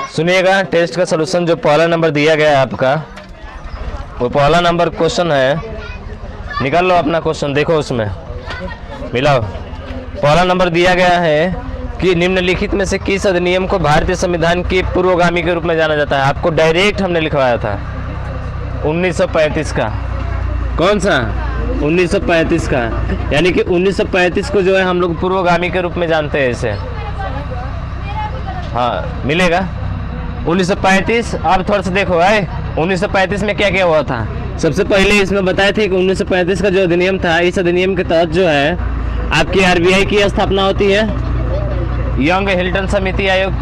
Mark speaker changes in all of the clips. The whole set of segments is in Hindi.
Speaker 1: सुनिएगा, टेस्ट का सलूशन जो पहला नंबर दिया गया है आपका, वो पहला नंबर क्वेश्चन है। निकाल लो अपना क्वेश्चन, देखो उसमें मिलाओ। पहला नंबर दिया गया है कि निम्नलिखित में से किस अधिनियम को भारतीय संविधान के पूर्वगामी के रूप में जाना जाता है। आपको डायरेक्ट हमने लिखवाया था 1935 का। कौन सा? 1935 का, यानी कि 1935 को जो है हम लोग पूर्वगामी के रूप में जानते हैं इसे। हाँ मिलेगा 1935। अब थोड़ा सा देखो आए 1935 में क्या क्या हुआ था। सबसे पहले इसमें बताए थे कि 1935 का जो अधिनियम था, इस अधिनियम के तहत जो है आपकी आरबीआई की स्थापना होती है। यंग हिल्टन समिति आयोग,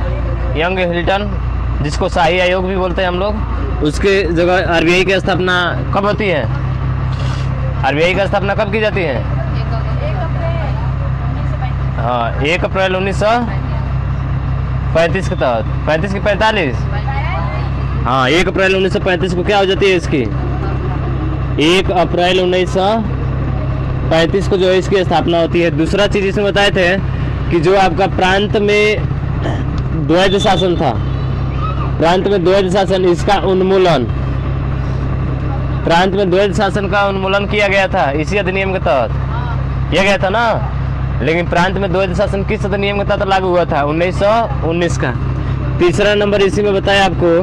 Speaker 1: यंग हिल्टन जिसको शाही आयोग भी बोलते हैं हम लोग, उसके जगह आरबीआई की स्थापना कब होती है? आरबीआई की स्थापना कब की जाती है? हाँ 1 अप्रैल 1935 के तहत। 35 की 45? हाँ 1 अप्रैल 1935 को क्या हो जाती है इसकी? 1 अप्रैल 1935 को जो है इसकी स्थापना होती है। दूसरा चीज इसमें बताए थे कि जो आपका प्रांत में द्वैध शासन था, प्रांत में द्वैध शासन, इसका उन्मूलन, प्रांत में द्वैध शासन का उन्मूलन किया गया था इसी अधिनियम के तहत किया गया था ना। लेकिन प्रांत में द्वैध शासन किस अधिनियम के तहत लागू हुआ था? 1919 का। तीसरा नंबर इसी में बताया आपको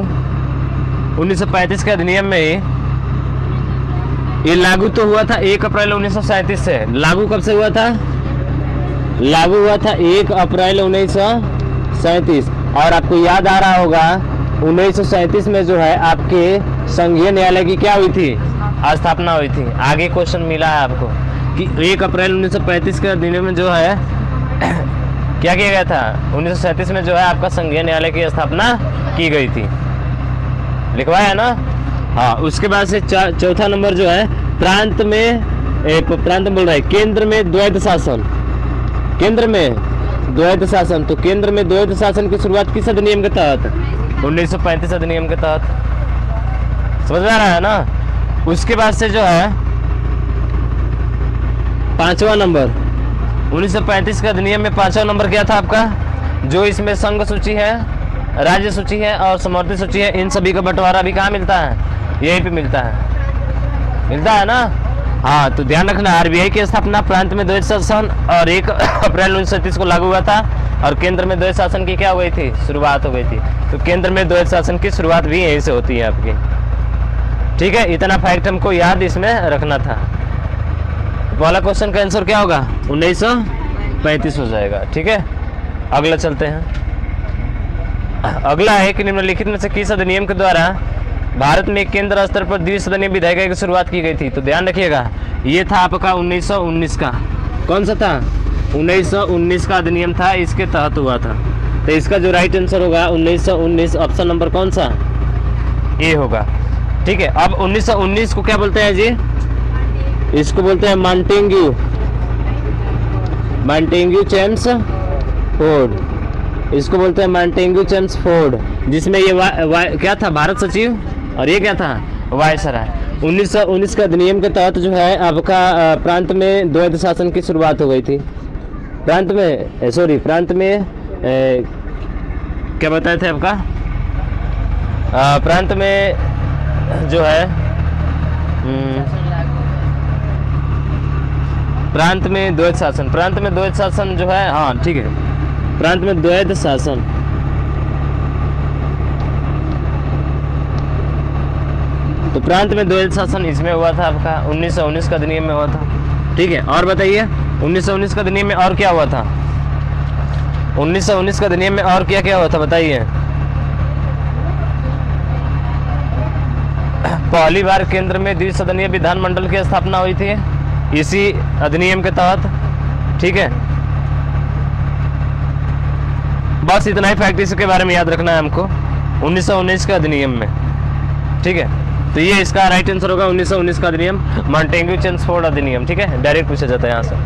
Speaker 1: 1935 के अधिनियम में ये लागू तो हुआ था 1 अप्रैल 1937 से। लागू कब से हुआ था? लागू हुआ था 1 अप्रैल 1937। और आपको याद आ रहा होगा 1937 में जो है आपके संघीय न्यायालय की क्या हुई थी? स्थापना हुई थी। आगे क्वेश्चन मिला है आपको कि 1 अप्रैल 1935 के अधिनियम में जो है क्या किया गया था? 1937 में जो है आपका संघीय न्यायालय की स्थापना की गई थी। लिखवाया है ना? हाँ। उसके बाद से चौथा नंबर जो है प्रांत में बोल रहा है केंद्र में द्वैध शासन। केंद्र में द्वैध शासन, तो केंद्र में द्वैध शासन की शुरुआत किस अधिनियम के तहत? 1935 अधिनियम के तहत। समझ में आ रहा है ना? उसके बाद से जो है पांचवा नंबर 1935 के अधिनियम में पांचवा नंबर क्या था आपका? जो इसमें संघ सूची है, राज्य सूची है और समवर्ती सूची है, इन सभी का बंटवारा भी कहाँ मिलता है? यहीं पे मिलता है ना। हाँ तो ध्यान रखना, आरबीआई की स्थापना प्रांत में द्वैध शासन और 1 अप्रैल 1937 को लागू हुआ था। और केंद्र में द्वैध शासन की क्या हो गई थी? शुरुआत हो गई थी। तो केंद्र में द्वैध शासन की शुरुआत भी यहीं से होती है आपकी। ठीक है, इतना फैक्ट हमको याद इसमें रखना था। पहला क्वेश्चन का आंसर क्या होगा? 1935 हो जाएगा। ठीक है, अगला चलते हैं। अगला है कि निम्नलिखित में से किस अधिनियम के द्वारा भारत में केंद्र स्तर पर द्विसदनीय विधायिका की शुरुआत की गई थी? तो ध्यान रखिएगा, ये था आपका 1919 का। कौन सा था? 1919 का अधिनियम था, इसके तहत हुआ था। तो इसका जो राइट आंसर होगा 1919, ऑप्शन नंबर कौन सा? ए होगा। ठीक है, अब 1919 को क्या बोलते हैं जी? इसको बोलते हैं मॉन्टेग्यू चेम्सफोर्ड। इसको बोलते हैं मॉन्टेग्यू चेम्सफोर्ड, जिसमें ये क्या था? भारत सचिव, और ये क्या था? वायसराय। 1919 के अधिनियम के तहत जो है आपका प्रांत में द्वैध शासन की शुरुआत हो गई थी। प्रांत में क्या बताए थे आपका? प्रांत में जो है प्रांत में द्वैध शासन, जो है, हाँ ठीक है, प्रांत में द्वैध शासन। तो प्रांत में द्वैध शासन इसमें हुआ था आपका 1919 का अधिनियम में हुआ था। ठीक है, और बताइए 1919 का अधिनियम में और क्या हुआ था? 1919 का अधिनियम में और क्या क्या हुआ था बताइए। पहली बार केंद्र में द्विसदनीय विधानमंडल की स्थापना हुई थी इसी अधिनियम के तहत। ठीक है, बस इतना ही फैक्ट इसके बारे में याद रखना है हमको 1919 के अधिनियम में। ठीक है, तो ये इसका राइट आंसर होगा 1919 का अधिनियम, मॉन्टेग्यू चेम्सफोर्ड अधिनियम। ठीक है, डायरेक्ट पूछा जाता है यहाँ से।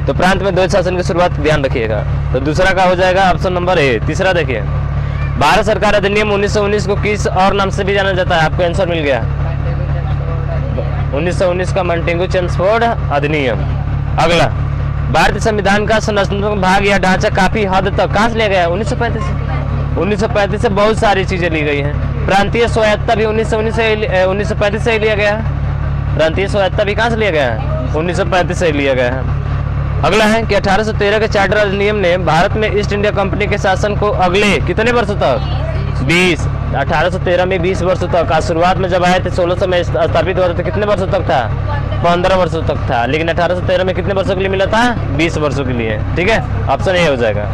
Speaker 1: तो प्रांत में द्वैध शासन की शुरुआत ध्यान रखिएगा। तो दूसरा का हो जाएगा ऑप्शन नंबर ए। तीसरा देखिए, भारत सरकार अधिनियम 1919 को किस और नाम से भी जाना जाता है? आपको आंसर मिल गया 1919 का मॉन्टेग्यू चेम्सफोर्ड अधिनियम। अगला, भारतीय संविधान का संरचनात्मक भाग या ढांचा काफी हद तक कहाँ से लिया गया है? 1935 1935 से बहुत सारी चीजें ली गई हैं। प्रांतीय स्वायत्तता भी 1935 से ही लिया गया है। प्रांतीय स्वायत्तता भी कहाँ से लिया गया है? 1935 से लिया गया है। अगला है कि 1813 के चार्टर अधिनियम ने भारत में ईस्ट इंडिया कंपनी के शासन को अगले कितने वर्षों तक? 20। 1813 में 20 वर्षों तक। शुरुआत में जब आए थे 1600 में स्थापित हुआ था, कितने वर्षों तक था? 15 वर्षों तक था। लेकिन 1813 में कितने वर्षों के लिए मिला था? 20 वर्षों के लिए। ठीक है, ऑप्शन ए हो जाएगा।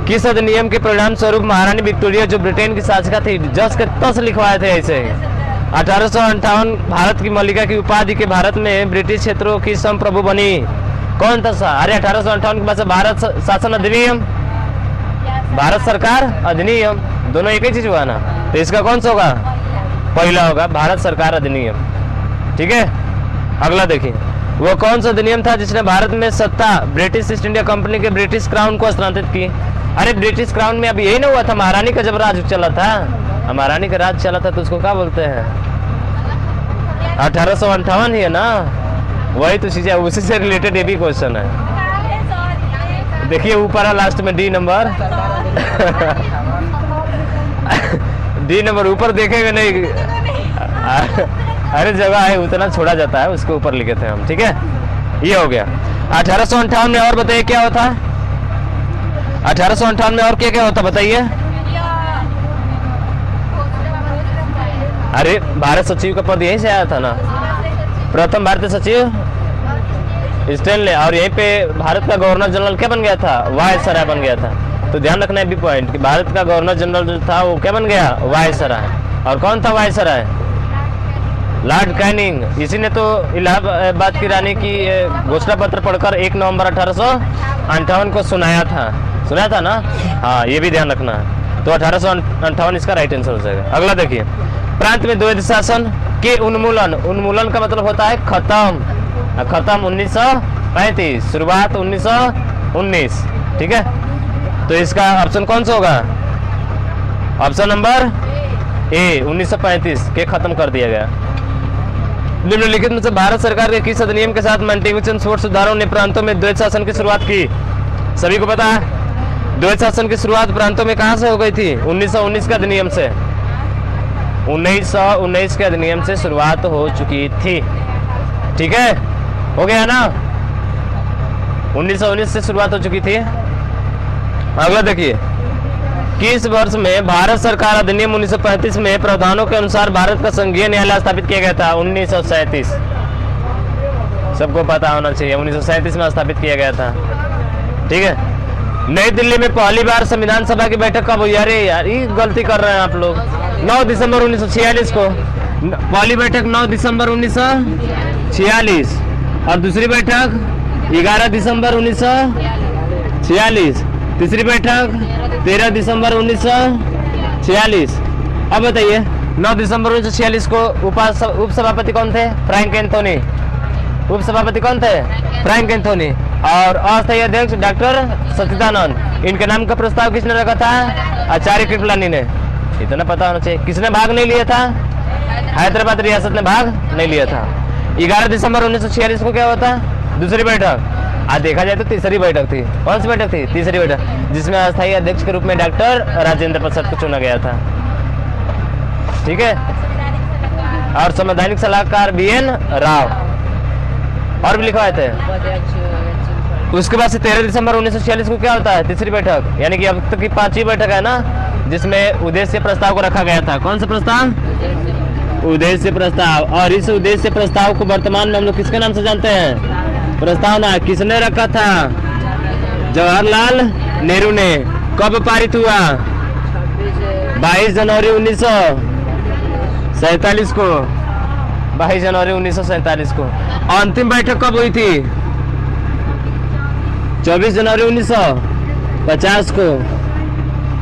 Speaker 1: किस अधिनियम के परिणाम स्वरूप महारानी विक्टोरिया जो ब्रिटेन की शासिका थी जस के तस लिखवाए थे ऐसे? 1858 भारत की मल्लिका की उपाधि के भारत में ब्रिटिश क्षेत्रों की संप्रभु बनी। कौन था सा? अरे 1858 के बाद से भारत शासन अधिनियम, भारत सरकार अधिनियम, दोनों एक ही चीज हुआ ना, तो इसका कौन सा होगा? पहला होगा, भारत सरकार अधिनियम। ठीक है, अगला देखिए, वो कौन सा अधिनियम था जिसने भारत में सत्ता ब्रिटिश ईस्ट इंडिया कंपनी के ब्रिटिश क्राउन को हस्तांतरित की? अरे ब्रिटिश क्राउन में अभी यही ना हुआ था, महारानी का जब राज चला था, महारानी का राज चला था, तो उसको क्या बोलते हैं? 1858 ही है ना, वही तो चीज है, उसी से रिलेटेड ये भी क्वेश्चन है। देखिए ऊपर है लास्ट में डी नंबर डी नंबर ऊपर देखेंगे नहीं, अरे जगह है उतना छोड़ा जाता है, उसके ऊपर लिखे थे हम। ठीक है, ये हो गया। 1858 में और बताइए क्या होता? 1858 में और क्या क्या होता बताइए? अरे भारत सचिव का पद यहीं से आया था ना, प्रथम भारतीय सचिव स्टेनले, और यहीं पे भारत का गवर्नर जनरल क्या बन गया था? वायसराय बन गया था। तो ध्यान रखना है भी पॉइंट कि भारत का गवर्नर जनरल जो था वो क्या बन गया? वायसराय। और कौन था वायसराय? Lord Canning. इसी ने तो इलाहाबाद की रानी की घोषणा पत्र पढ़कर 1 नवंबर 1858 को सुनाया था ना। हाँ, ये भी ध्यान रखना है। तो 1858 इसका राइट आंसर हो जाएगा। अगला देखिए, प्रांत में द्वैध शासन के उन्मूलन का मतलब होता है खत्म 1935, शुरुआत 1919। ठीक है, तो इसका ऑप्शन कौन सा होगा? ऑप्शन नंबर ए, 1935 के खत्म कर दिया गया। निम्नलिखित में से भारत सरकार के किस अधिनियम के साथ मैंटेगुचन फोर्ट सुधारों ने प्रांतों में द्वैध शासन की शुरुआत की? सभी को पता है द्वैध शासन की शुरुआत प्रांतों में कहां से हो गई थी? 1919 के अधिनियम से। 1919 के अधिनियम से शुरुआत हो चुकी थी। ठीक है, हो गया ना, 1919 से शुरुआत हो चुकी थी। अगला देखिए, किस वर्ष में भारत सरकार अधिनियम 1935 में प्रावधानों के अनुसार भारत का संघीय न्यायालय स्थापित किया गया था? 1937। सबको पता होना चाहिए, 1937 में स्थापित किया गया था। ठीक है, नई दिल्ली में पहली बार संविधान सभा की बैठक कब हुई? अरे यार ये गलती कर रहे हैं आप लोग। 9 दिसंबर 1946 को पहली बैठक 9 दिसंबर 1946, और दूसरी बैठक 11 दिसंबर 1946, तीसरी बैठक 13 दिसंबर 1946। अब बताइए 9 दिसंबर 1946 को उप सभापति कौन थे? Frank Anthony. उप सभापति कौन थे? Frank Anthony. और अस्थायी अध्यक्ष डॉक्टर सच्चिदानंद। इनके नाम का प्रस्ताव किसने रखा था? आचार्य कृपलानी ने। इतना पता होना चाहिए। किसने भाग नहीं लिया था? हैदराबाद रियासत ने भाग नहीं लिया था। 11 दिसंबर 1946 को क्या हुआ था? दूसरी बैठक। आज देखा जाए तो तीसरी बैठक थी। कौन सी बैठक थी? तीसरी बैठक, जिसमें अस्थायी अध्यक्ष के रूप में डॉक्टर राजेंद्र प्रसाद को चुना गया था। ठीक है, और संवैधानिक सलाहकार BN राव, और भी लिखवाए थे। उसके बाद से 13 दिसंबर 1946 को क्या होता है? तीसरी बैठक, यानी कि अब तक की 5वीं बैठक है ना, जिसमें उद्देश्य प्रस्ताव को रखा गया था। कौन सा प्रस्ताव? उद्देश्य प्रस्ताव। और इस उद्देश्य प्रस्ताव को वर्तमान में हम लोग किसके नाम से जानते हैं? प्रस्तावना। किसने रखा था? जवाहरलाल नेहरू ने। कब पारित हुआ? 22 जनवरी 1947 को। 22 जनवरी 1947 को। अंतिम बैठक कब हुई थी? 24 जनवरी 1950 को।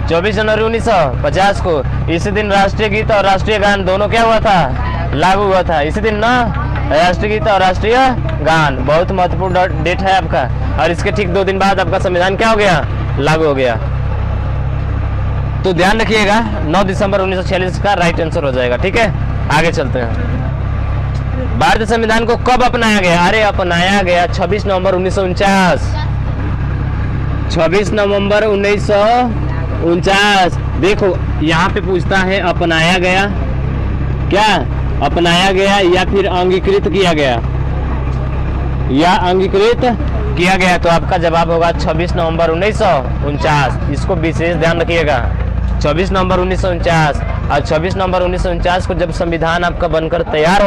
Speaker 1: 24 जनवरी 1950 को। इसी दिन राष्ट्रीय गीत और राष्ट्रीय गान दोनों क्या हुआ था? लागू हुआ था। इसी दिन ना राष्ट्रीय गीत और राष्ट्रीय गान, बहुत महत्वपूर्ण डेट है आपका। और इसके ठीक 2 दिन बाद आपका संविधान क्या हो गया? लागू हो गया। तो ध्यान रखिएगा, 9 दिसंबर 1946 का राइट आंसर हो जाएगा। ठीक है, आगे चलते हैं। भारतीय संविधान को कब अपनाया गया? अरे अपनाया गया 26 नवंबर 1949। 26 नवंबर 1949 49। देखो यहाँ पे पूछता है अपनाया गया, क्या अपनाया गया या फिर अंगीकृत किया गया, या अंगीकृत किया गया, तो आपका जवाब होगा 26 नवंबर 1949। इसको विशेष ध्यान रखिएगा, 24 नवंबर 1949। और 26 नवंबर 1949 को जब संविधान आपका बनकर तैयार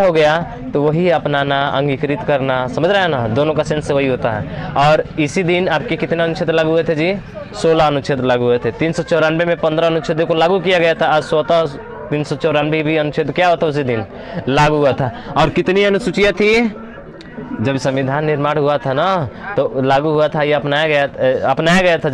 Speaker 1: हो गया तो वही अपनाना, अंगीकृत करना, समझ रहे हैं ना, दोनों का सेंस वही होता है। और इसी दिन आपके कितने अनुच्छेद लागू हुए थे जी? 16 अनुच्छेद लागू हुए थे। 394 में 15 अनुच्छेदों को लागू किया गया था, आज स्वतः 394 भी अनुच्छेद क्या होता उसी दिन लागू हुआ था। और कितनी अनुसूचियां थी जब संविधान निर्माण हुआ था ना, तो लागू हुआ था, ये अपनाया गया था।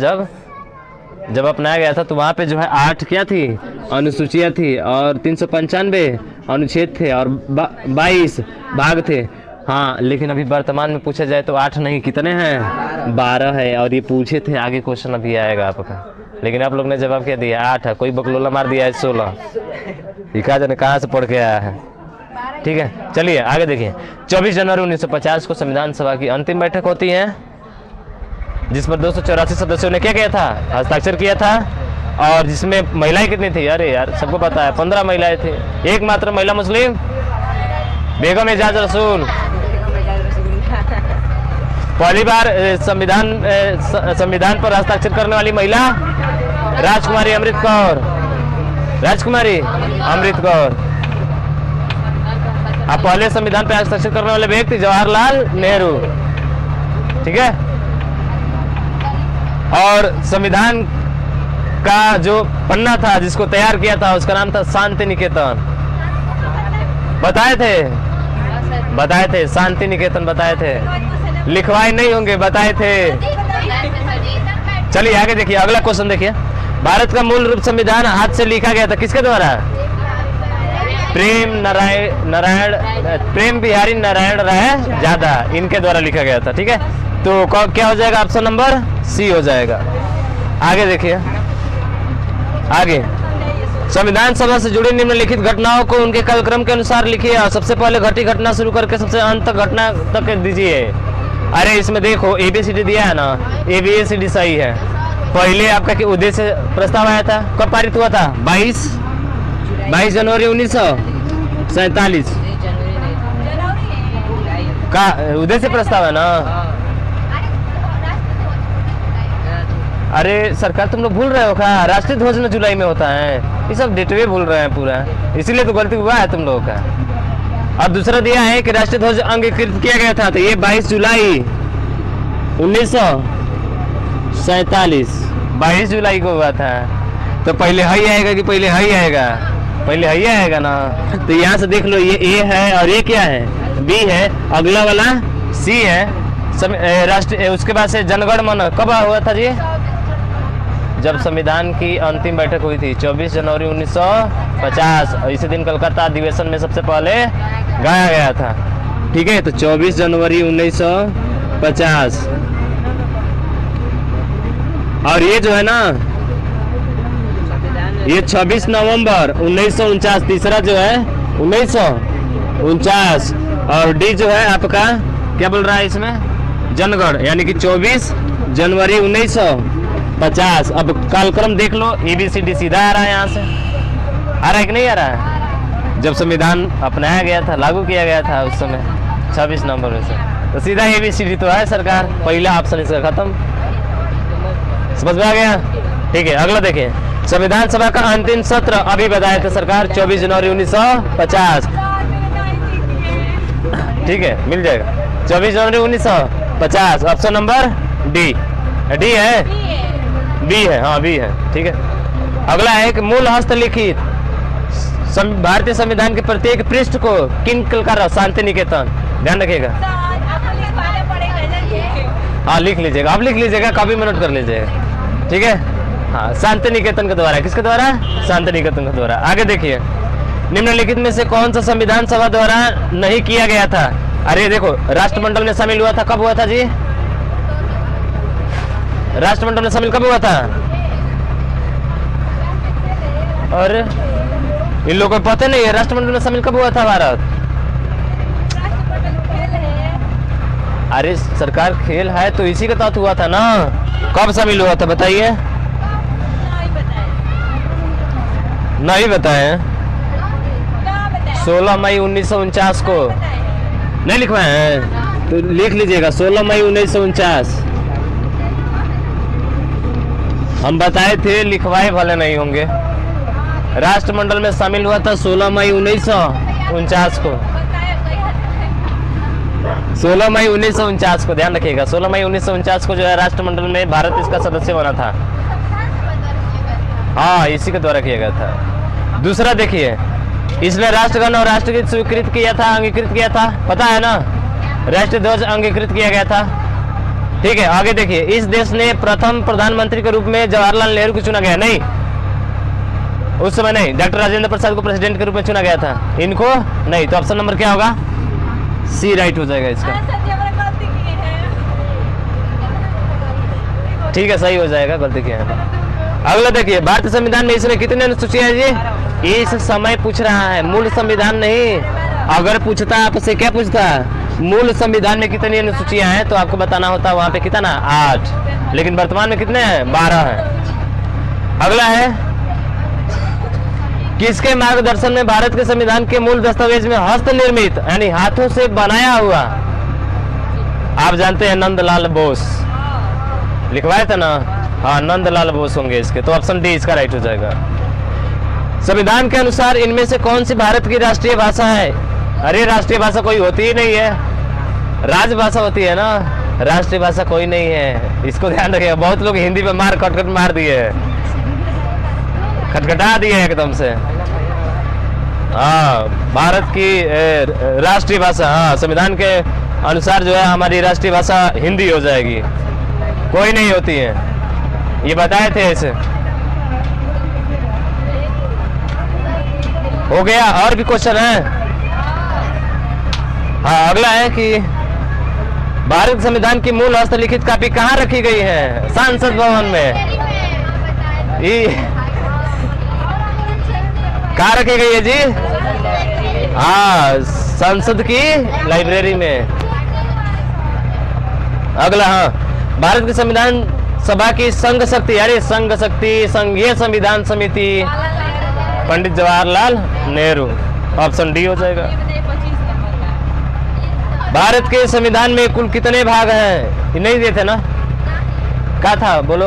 Speaker 1: जब अपनाया गया था तो वहाँ पे जो है 8 क्या थी अनुसूचियाँ थी, और 395 अनुच्छेद थे, और 22 भाग थे। हाँ, लेकिन अभी वर्तमान में पूछा जाए तो 8 नहीं, कितने हैं? 12 है। और ये पूछे थे, आगे क्वेश्चन अभी आएगा आपका, लेकिन आप लोग ने जवाब क्या दिया? 8 है। कोई बकलोला मार दिया है 16। ये कहाँ से पढ़ के आया है? ठीक है, चलिए आगे देखिए। 24 जनवरी 1950 को संविधान सभा की अंतिम बैठक होती है, जिस पर 284 सदस्यों ने क्या किया था? हस्ताक्षर किया था। और जिसमें महिलाएं कितनी थी? अरे यार, सबको पता है, 15 महिलाएं थी। एकमात्र महिला मुस्लिम बेगम एजाज रसूल। पहली बार संविधान पर हस्ताक्षर करने वाली महिला राजकुमारी अमृत कौर। अब पहले संविधान पर हस्ताक्षर करने वाले व्यक्ति जवाहरलाल नेहरू। ठीक है। और संविधान का जो पन्ना था जिसको तैयार किया था उसका नाम था शांति निकेतन। बताए थे शांति निकेतन बताए थे, लिखवाए नहीं होंगे, बताए थे। चलिए आगे देखिए, अगला क्वेश्चन देखिए। भारत का मूल रूप संविधान हाथ से लिखा गया था, किसके द्वारा? प्रेम बिहारी नारायण राय ज्यादा, इनके द्वारा लिखा गया था। ठीक है, तो क्या हो जाएगा? ऑप्शन नंबर सी हो जाएगा। आगे देखिए, आगे संविधान सभा से जुड़ी निम्नलिखित घटनाओं को उनके कालक्रम के अनुसार लिखिए, और सबसे पहले घटी घटना शुरू करके सबसे अंत तक घटना तक दीजिए। अरे इसमें देखो ABCD दिया है ना, ABCD सही है। पहले आपका क्या उद्देश्य प्रस्ताव आया था, कब पारित हुआ था? 22 जनवरी 1947 का उद्देश्य प्रस्ताव है ना। अरे सरकार, तुम लोग भूल रहे हो क्या? राष्ट्रीय ध्वज में जुलाई में होता है, ये सब डेटवे भूल रहे हैं पूरा, इसीलिए तो गलती हुआ है तुम लोगों का। और दूसरा दिया है कि राष्ट्रीय ध्वज अंगीकृत किया गया था, तो ये 22 जुलाई 1947 22 जुलाई को हुआ था। तो पहले हाई आएगा कि पहले हाई आएगा? पहले हाई आएगा ना। तो यहाँ से देख लो, ये A है और ये क्या है? B है। अगला वाला C है। राष्ट्रीय, उसके बाद से जनगण मन कब हुआ था जी? जब संविधान की अंतिम बैठक हुई थी 24 जनवरी 1950, और इसी दिन कलकत्ता अधिवेशन में सबसे पहले गाया गया था। ठीक है, तो 24 जनवरी 1950। और ये जो है ना, ये 26 नवंबर 1949, तीसरा जो है 1949। और डी जो है आपका क्या बोल रहा है इसमें? जनगण, यानी कि 24 जनवरी 1950। अब कालक्रम देख लो, ABCD सीधा आ रहा है, यहाँ से आ रहा है कि नहीं आ रहा है? जब संविधान अपनाया गया था, लागू किया गया था उस समय 26 नवंबर में से, तो सीधा ABCD तो है सरकार, पहला ऑप्शन इसका खत्म। समझ में आ गया? ठीक है, अगला देखिए। संविधान सभा का अंतिम सत्र अभी बताया था सरकार 24 जनवरी 1950। ठीक है, मिल जाएगा 24 जनवरी 1950। ऑप्शन नंबर डी है, बी है, हाँ बी है। ठीक है, अगला है कि मूल हस्तलिखित भारतीय संविधान के प्रत्येक पृष्ठ को किन कलकार? शांति निकेतन, ध्यान रखिएगा। हाँ लिख लीजिएगा, आप लिख लीजिएगा, कॉपी में नोट कर लीजिएगा। ठीक है, हाँ शांति निकेतन के द्वारा। किसके द्वारा? शांति निकेतन के द्वारा। आगे देखिए, निम्नलिखित में से कौन सा संविधान सभा द्वारा नहीं किया गया था? अरे देखो, राष्ट्रमंडल में शामिल हुआ था, कब हुआ था जी? राष्ट्रमंडल में शामिल कब हुआ था? और इन लोगों को पता नहीं है राष्ट्रमंडल में शामिल कब हुआ था भारत? अरे सरकार, खेल है तो इसी के तहत हुआ था ना। कब शामिल हुआ था बताइए? नहीं बताए। 16 मई 1949 को नहीं लिखवाए हैं तो लिख लीजिएगा 16 मई 1949। हम बताए थे, लिखवाए भले नहीं होंगे। राष्ट्रमंडल में शामिल हुआ था 16 मई 1949 को। 16 मई 1949 को ध्यान रखिएगा। 16 मई 1949 को जो है राष्ट्रमंडल में भारत इसका सदस्य बना था। हाँ, इसी के द्वारा किया गया था। दूसरा देखिए, इसने राष्ट्रगान और राष्ट्रगीत स्वीकृत किया था, अंगीकृत किया था, पता है ना? राष्ट्रीय ध्वज अंगीकृत किया गया था। ठीक है, आगे देखिए, इस देश ने प्रथम प्रधानमंत्री के रूप में जवाहरलाल नेहरू को चुना गया। नहीं, उस समय नहीं, डॉक्टर राजेंद्र प्रसाद को प्रेसिडेंट के रूप में चुना गया था। इनको नहीं, तो ऑप्शन नंबर क्या होगा? सी राइट हो जाएगा इसका। ठीक है, सही हो जाएगा, गलती किया है। अगला देखिए, भारतीय संविधान में इसमें कितने अनुसूचियां हैं जी? इस समय पूछ रहा है, मूल संविधान नहीं। अगर पूछता आपसे, क्या पूछता? मूल संविधान में कितनी अनुसूचियां हैं, तो आपको बताना होता वहां पे कितना? 8। लेकिन वर्तमान में कितने हैं? 12 हैं। अगला है, किसके मार्गदर्शन में भारत के संविधान के मूल दस्तावेज में हस्त निर्मित यानी हाथों से बनाया हुआ? आप जानते हैं नंदलाल बोस लिखवाए थे ना? हाँ, नंदलाल बोस होंगे इसके, तो ऑप्शन डी इसका राइट हो जाएगा। संविधान के अनुसार इनमें से कौन सी भारत की राष्ट्रीय भाषा है? अरे राष्ट्रीय भाषा कोई होती ही नहीं है, राजभाषा होती है ना, राष्ट्रीय भाषा कोई नहीं है। इसको ध्यान रखिएगा। बहुत लोग हिंदी पे मार कट मार दिए, खटखटा दिए एकदम से। हाँ, भारत की राष्ट्रीय भाषा, हाँ, संविधान के अनुसार जो है हमारी राष्ट्रीय भाषा हिंदी हो जाएगी, कोई नहीं होती है, ये बताए थे ऐसे। हो गया, और भी क्वेश्चन है? हाँ, अगला है कि भारत संविधान की मूल हस्तलिखित कॉपी कहाँ रखी गई है? संसद भवन में। कहाँ रखी गई है जी? हाँ, संसद की लाइब्रेरी में। अगला, हाँ, भारत की संविधान सभा की संघ शक्ति, अरे संघ शक्ति, संघीय संविधान समिति, पंडित जवाहरलाल नेहरू। ऑप्शन डी हो जाएगा। भारत के संविधान में कुल कितने भाग हैं? ये नहीं देते ना? क्या था, बोलो।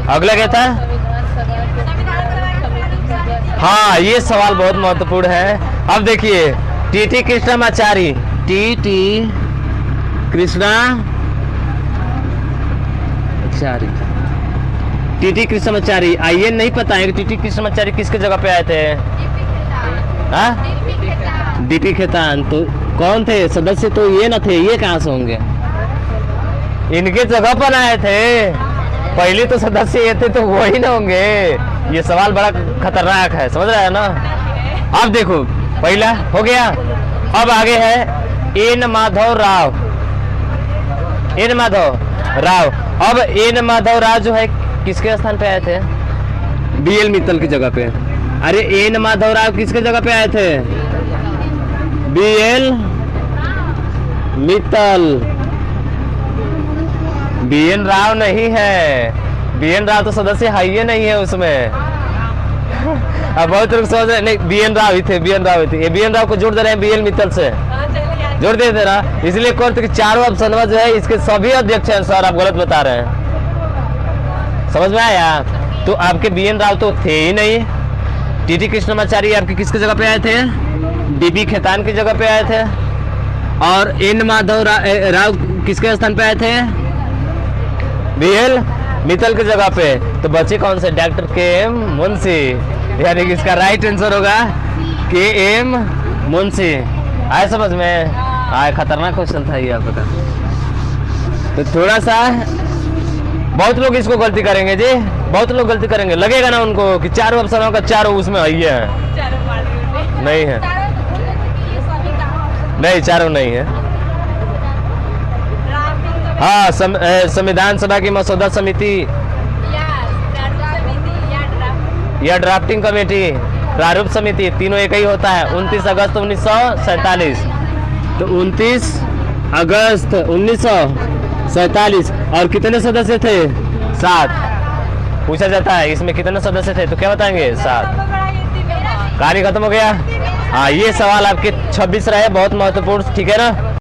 Speaker 1: अगला क्या था? हाँ, ये सवाल बहुत महत्वपूर्ण है। अब देखिए, TT Krishnamachari, TT Krishnamachari, TT Krishnamachari, आइए नहीं पता है कि टीटी कृष्णामाचारी किसके जगह पे आए थे? हाँ, डीपी खेतान। तो कौन थे सदस्य? तो ये न थे, ये कहाँ से होंगे? इनके जगह पर आए थे, पहले तो सदस्य ये थे, तो वही ना होंगे। ये सवाल बड़ा खतरनाक है, समझ रहे हैं ना? अब देखो, पहला हो गया। अब आगे है एन माधव राव, एन माधव राव। अब एन माधव राव जो है किसके स्थान पे आए थे? बीएल मित्तल की जगह पे। अरे एन माधव राव किसके जगह पे आए थे? बीएल मित्तल। बीएन राव नहीं है, बीएन राव तो सदस्य है ही नहीं है उसमें। अब बहुत लोग सोच रहे नहीं, बीएन राव ही थे, बीएन राव ही थे। ये बीएन राव को जोड़ दे रहे हैं बीएल मित्तल से, जोड़ देते ना, इसलिए कौन कि चारों ऑप्शन जो है इसके सभी अध्यक्ष हैं सर, आप गलत बता रहे हैं। समझ में आया? तो आपके बीएन राव तो थे ही नहीं। टीटी कृष्णामाचारी आपके किसकी जगह पे आए थे? डीपी खेतान की जगह पे आए थे। और एन माधव राव किसके स्थान पे आए थे? बीएल मित्तल की जगह पे। तो बचे कौन से? डॉक्टर के एम मुंशी, यानी कि इसका राइट आंसर होगा के एम मुंशी। आए समझ में? आए, खतरनाक क्वेश्चन था ये आपका। तो थोड़ा सा बहुत लोग इसको गलती करेंगे जी, बहुत लोग गलती करेंगे। लगेगा ना उनको कि चारों ऑप्शन का चारों उसमें है, नहीं है, नहीं, चारों नहीं है। हाँ, संविधान सभा की मसौदा समिति या ड्राफ्टिंग कमेटी, प्रारूप समिति, तीनों एक ही होता है। 29 अगस्त 1947। तो 29 अगस्त 1947 और कितने सदस्य थे? 7। पूछा जाता है इसमें कितने सदस्य थे तो क्या बताएंगे? 7। कहानी खत्म हो गया। हाँ, ये सवाल आपके 26 रहे, बहुत महत्वपूर्ण, ठीक है ना।